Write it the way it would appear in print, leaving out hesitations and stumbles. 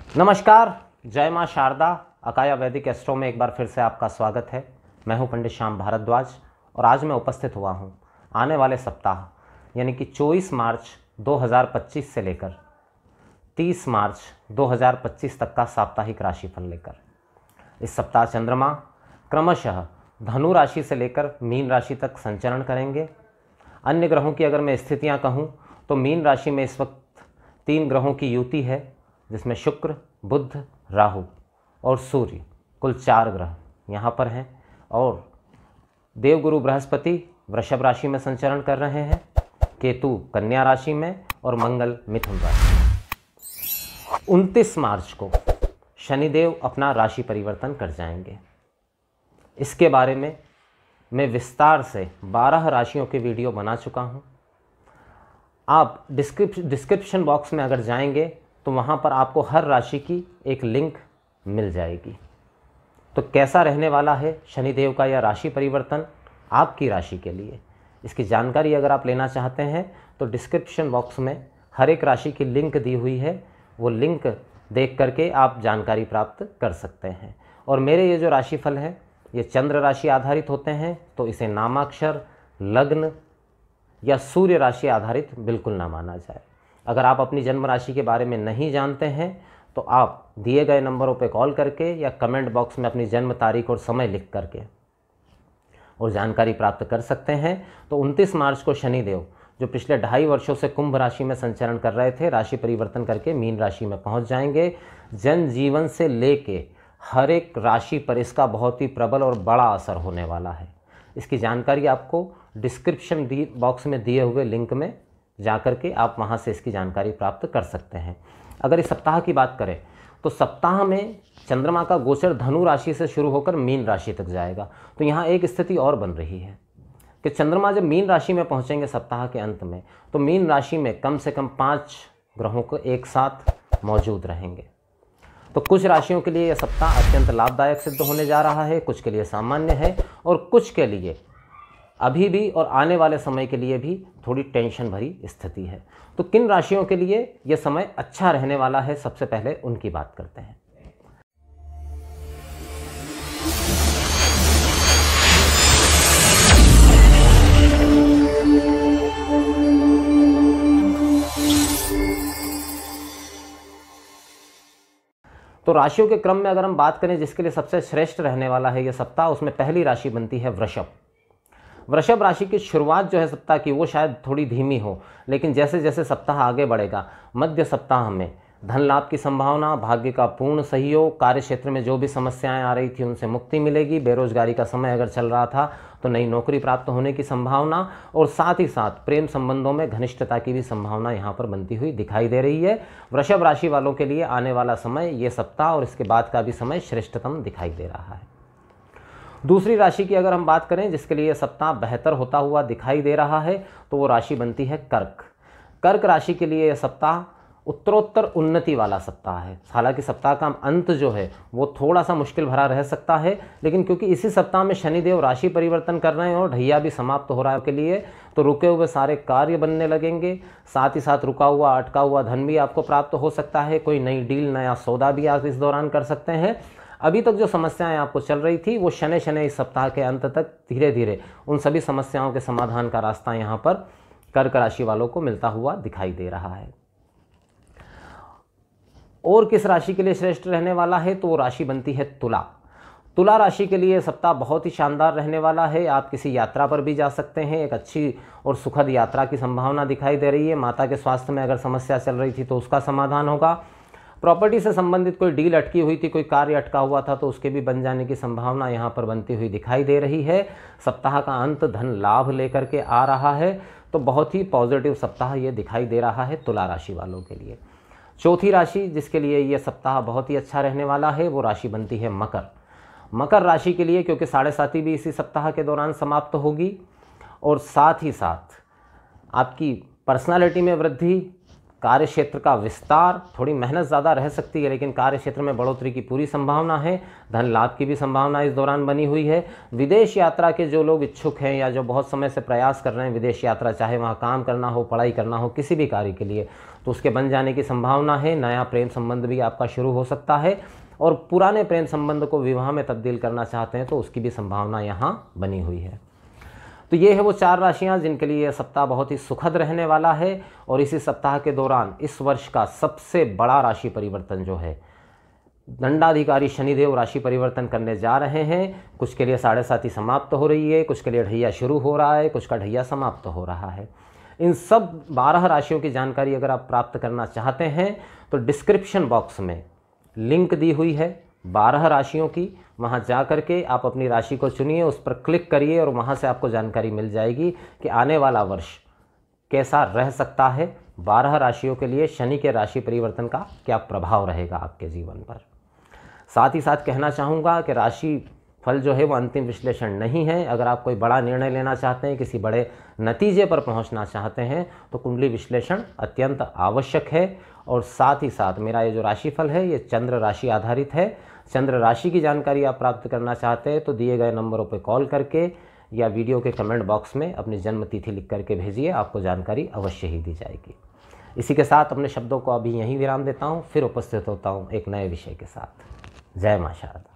नमस्कार, जय माँ शारदा। अकाया वैदिक एस्ट्रो में एक बार फिर से आपका स्वागत है। मैं हूँ पंडित श्याम भारद्वाज और आज मैं उपस्थित हुआ हूँ आने वाले सप्ताह यानी कि 24 मार्च 2025 से लेकर 30 मार्च 2025 तक का साप्ताहिक राशिफल लेकर। इस सप्ताह चंद्रमा क्रमशः धनु राशि से लेकर मीन राशि तक संचरण करेंगे। अन्य ग्रहों की अगर मैं स्थितियाँ कहूँ तो मीन राशि में इस वक्त 3 ग्रहों की युति है, जिसमें शुक्र, बुध, राहु और सूर्य, कुल 4 ग्रह यहाँ पर हैं। और देवगुरु बृहस्पति वृषभ राशि में संचरण कर रहे हैं, केतु कन्या राशि में और मंगल मिथुन राशि। 29 मार्च को शनिदेव अपना राशि परिवर्तन कर जाएंगे। इसके बारे में मैं विस्तार से 12 राशियों के वीडियो बना चुका हूँ। आप डिस्क्रिप्शन बॉक्स में अगर जाएंगे तो वहाँ पर आपको हर राशि की एक लिंक मिल जाएगी। तो कैसा रहने वाला है शनिदेव का यह राशि परिवर्तन आपकी राशि के लिए, इसकी जानकारी अगर आप लेना चाहते हैं तो डिस्क्रिप्शन बॉक्स में हर एक राशि की लिंक दी हुई है। वो लिंक देख करके आप जानकारी प्राप्त कर सकते हैं। और मेरे ये जो राशिफल है ये चंद्र राशि आधारित होते हैं, तो इसे नामाक्षर, लग्न या सूर्य राशि आधारित बिल्कुल ना माना जाए। अगर आप अपनी जन्म राशि के बारे में नहीं जानते हैं तो आप दिए गए नंबरों पर कॉल करके या कमेंट बॉक्स में अपनी जन्म तारीख और समय लिख करके और जानकारी प्राप्त कर सकते हैं। तो 29 मार्च को शनिदेव जो पिछले 2.5 वर्षों से कुंभ राशि में संचरण कर रहे थे, राशि परिवर्तन करके मीन राशि में पहुंच जाएंगे। जनजीवन से लेके हर एक राशि पर इसका बहुत ही प्रबल और बड़ा असर होने वाला है। इसकी जानकारी आपको डिस्क्रिप्शन बॉक्स में दिए हुए लिंक में जाकर के आप वहां से इसकी जानकारी प्राप्त कर सकते हैं। अगर इस सप्ताह की बात करें तो सप्ताह में चंद्रमा का गोचर धनु राशि से शुरू होकर मीन राशि तक जाएगा। तो यहाँ एक स्थिति और बन रही है कि चंद्रमा जब मीन राशि में पहुँचेंगे सप्ताह के अंत में, तो मीन राशि में कम से कम 5 ग्रहों को एक साथ मौजूद रहेंगे। तो कुछ राशियों के लिए यह सप्ताह अत्यंत लाभदायक सिद्ध होने जा रहा है, कुछ के लिए सामान्य है और कुछ के लिए अभी भी और आने वाले समय के लिए भी थोड़ी टेंशन भरी स्थिति है। तो किन राशियों के लिए यह समय अच्छा रहने वाला है, सबसे पहले उनकी बात करते हैं। तो राशियों के क्रम में अगर हम बात करें जिसके लिए सबसे श्रेष्ठ रहने वाला है यह सप्ताह, उसमें पहली राशि बनती है वृषभ। वृषभ राशि की शुरुआत जो है सप्ताह की वो शायद थोड़ी धीमी हो, लेकिन जैसे जैसे सप्ताह आगे बढ़ेगा मध्य सप्ताह में धन लाभ की संभावना, भाग्य का पूर्ण सहयोग, कार्य क्षेत्र में जो भी समस्याएं आ रही थी उनसे मुक्ति मिलेगी, बेरोजगारी का समय अगर चल रहा था तो नई नौकरी प्राप्त होने की संभावना, और साथ ही साथ प्रेम संबंधों में घनिष्ठता की भी संभावना यहाँ पर बनती हुई दिखाई दे रही है। वृषभ राशि वालों के लिए आने वाला समय ये सप्ताह और इसके बाद का भी समय श्रेष्ठतम दिखाई दे रहा है। दूसरी राशि की अगर हम बात करें जिसके लिए सप्ताह बेहतर होता हुआ दिखाई दे रहा है तो वो राशि बनती है कर्क। कर्क राशि के लिए यह सप्ताह उत्तरोत्तर उन्नति वाला सप्ताह है। हालांकि सप्ताह का अंत जो है वो थोड़ा सा मुश्किल भरा रह सकता है, लेकिन क्योंकि इसी सप्ताह में शनिदेव राशि परिवर्तन कर रहे हैं और ढैया भी समाप्त हो रहा है के लिए, तो रुके हुए सारे कार्य बनने लगेंगे। साथ ही साथ रुका हुआ अटका हुआ धन भी आपको प्राप्त हो सकता है। कोई नई डील, नया सौदा भी आप इस दौरान कर सकते हैं। अभी तक जो समस्याएं आपको चल रही थी वो शनि इस सप्ताह के अंत तक धीरे धीरे उन सभी समस्याओं के समाधान का रास्ता यहाँ पर कर्क राशि वालों को मिलता हुआ दिखाई दे रहा है। और किस राशि के लिए श्रेष्ठ रहने वाला है तो वो राशि बनती है तुला। तुला राशि के लिए सप्ताह बहुत ही शानदार रहने वाला है। आप किसी यात्रा पर भी जा सकते हैं, एक अच्छी और सुखद यात्रा की संभावना दिखाई दे रही है। माता के स्वास्थ्य में अगर समस्या चल रही थी तो उसका समाधान होगा। प्रॉपर्टी से संबंधित कोई डील अटकी हुई थी, कोई कार्य अटका हुआ था तो उसके भी बन जाने की संभावना यहाँ पर बनती हुई दिखाई दे रही है। सप्ताह का अंत धन लाभ लेकर के आ रहा है, तो बहुत ही पॉजिटिव सप्ताह ये दिखाई दे रहा है तुला राशि वालों के लिए। चौथी राशि जिसके लिए ये सप्ताह बहुत ही अच्छा रहने वाला है वो राशि बनती है मकर। मकर राशि के लिए क्योंकि 7.5 भी इसी सप्ताह के दौरान समाप्त होगी और साथ ही साथ आपकी पर्सनालिटी में वृद्धि, कार्य क्षेत्र का विस्तार, थोड़ी मेहनत ज़्यादा रह सकती है लेकिन कार्य क्षेत्र में बढ़ोतरी की पूरी संभावना है। धन लाभ की भी संभावना इस दौरान बनी हुई है। विदेश यात्रा के जो लोग इच्छुक हैं या जो बहुत समय से प्रयास कर रहे हैं विदेश यात्रा, चाहे वहाँ काम करना हो, पढ़ाई करना हो, किसी भी कार्य के लिए, तो उसके बन जाने की संभावना है। नया प्रेम संबंध भी आपका शुरू हो सकता है और पुराने प्रेम संबंध को विवाह में तब्दील करना चाहते हैं तो उसकी भी संभावना यहाँ बनी हुई है। तो ये है वो 4 राशियां जिनके लिए यह सप्ताह बहुत ही सुखद रहने वाला है। और इसी सप्ताह के दौरान इस वर्ष का सबसे बड़ा राशि परिवर्तन जो है, दंडाधिकारी शनिदेव राशि परिवर्तन करने जा रहे हैं। कुछ के लिए 7.5 समाप्त हो रही है, कुछ के लिए ढैया शुरू हो रहा है, कुछ का ढैया समाप्त हो रहा है। इन सब 12 राशियों की जानकारी अगर आप प्राप्त करना चाहते हैं तो डिस्क्रिप्शन बॉक्स में लिंक दी हुई है 12 राशियों की, वहाँ जा कर के आप अपनी राशि को चुनिए, उस पर क्लिक करिए और वहाँ से आपको जानकारी मिल जाएगी कि आने वाला वर्ष कैसा रह सकता है। 12 राशियों के लिए शनि के राशि परिवर्तन का क्या प्रभाव रहेगा आपके जीवन पर। साथ ही साथ कहना चाहूँगा कि राशि फल जो है वो अंतिम विश्लेषण नहीं है। अगर आप कोई बड़ा निर्णय लेना चाहते हैं, किसी बड़े नतीजे पर पहुंचना चाहते हैं तो कुंडली विश्लेषण अत्यंत आवश्यक है। और साथ ही साथ मेरा ये जो राशिफल है ये चंद्र राशि आधारित है। चंद्र राशि की जानकारी आप प्राप्त करना चाहते हैं तो दिए गए नंबरों पर कॉल करके या वीडियो के कमेंट बॉक्स में अपनी जन्म तिथि लिख करके भेजिए, आपको जानकारी अवश्य ही दी जाएगी। इसी के साथ अपने शब्दों को अभी यहीं विराम देता हूँ, फिर उपस्थित होता हूँ एक नए विषय के साथ। जय मां शारदा।